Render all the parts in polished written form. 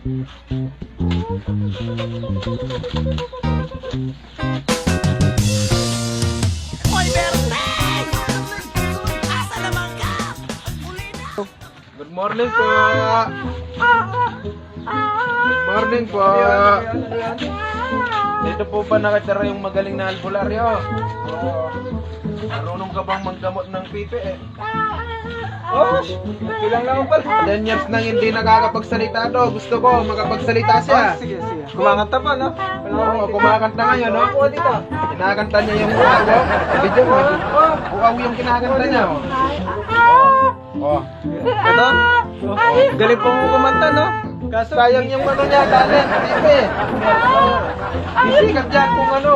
Hoy, Berteng! Asa naman ka? Good morning po. Good morning po. Dito po ba nakatira yung magaling na albularyo? Oo. Marunong ka bang manggamot ng pipi eh? Oh, ilang lang pala. 10 years nang hindi nakakapagsalita to. Gusto ko makapagsalita siya. Sige. Kumakanta pa, no? Oo, kumakanta ngayon, no? Oo, dito. Kinakanta niya yung uaw, oh. Video mo. Uaw yung kinakanta niya, oh. Oh. Ito? Galing po mo kumanta, no? Kaso, Sayang yung ano niya, talent, pipi. Isikat yan kung ano.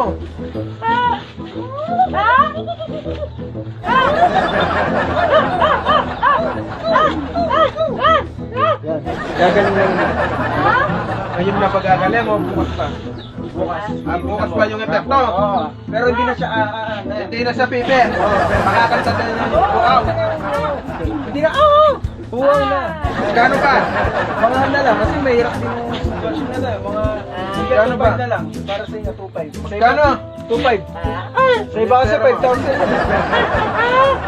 gagaling lang yun. Ngayon na pagagaling, oh, bukas pa. Bukas. Bukas pa yung epekto. Oo. Pero hindi na siya Hindi na sa pipi. Makakanta na yung uaw. Hindi na, Huwag na. Gano ka? Mga na lang, kasi mahirap din yung sitwasyon na lang. Mga Gano ba? 2.5 na lang. Para sa inyo, 2.5. Gano? 2.5. Sa iba kasi 5,000.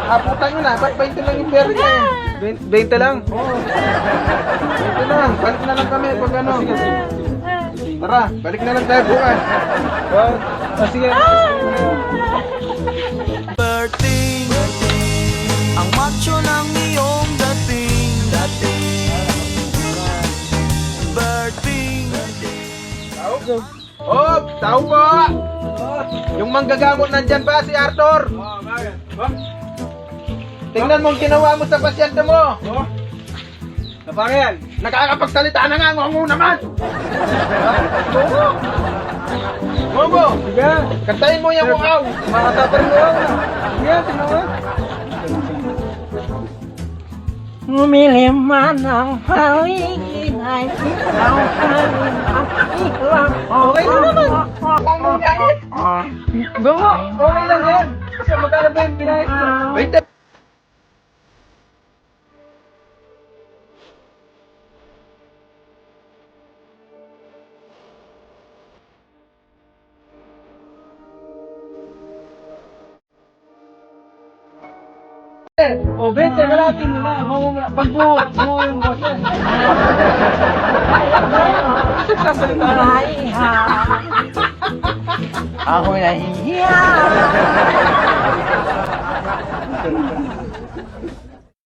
Aputan nyo na, ba't 20 lang yung pera niya eh? 20 lang. Oo. 20 lang, balik na lang kami pag ano. Tara, balik na lang tayo bukas. Sige. Berting, ang macho ng iyong dating. Berting, Oh, tao po! Yung manggagamot nandyan ba si Arthur? Tingnan mo ang ginawa mo sa pasyente mo. Napaka yan. Nakakapagsalita na nga, ngongo naman. Ngongo, Sige. kantahin mo yung uaw. Makatapar mo lang. Sige, tingnan mo. Ngumili man ang paligid ay ikaw pa rin ang ilang. Okay lang naman. Gongo, okay lang yan. Kasi magkano ba yung pinahit mo? Wait, O, Ben, teka natin na. Pag-buhok mo yung boses. Sasalita na. Ay, ha. Ako nahihiya.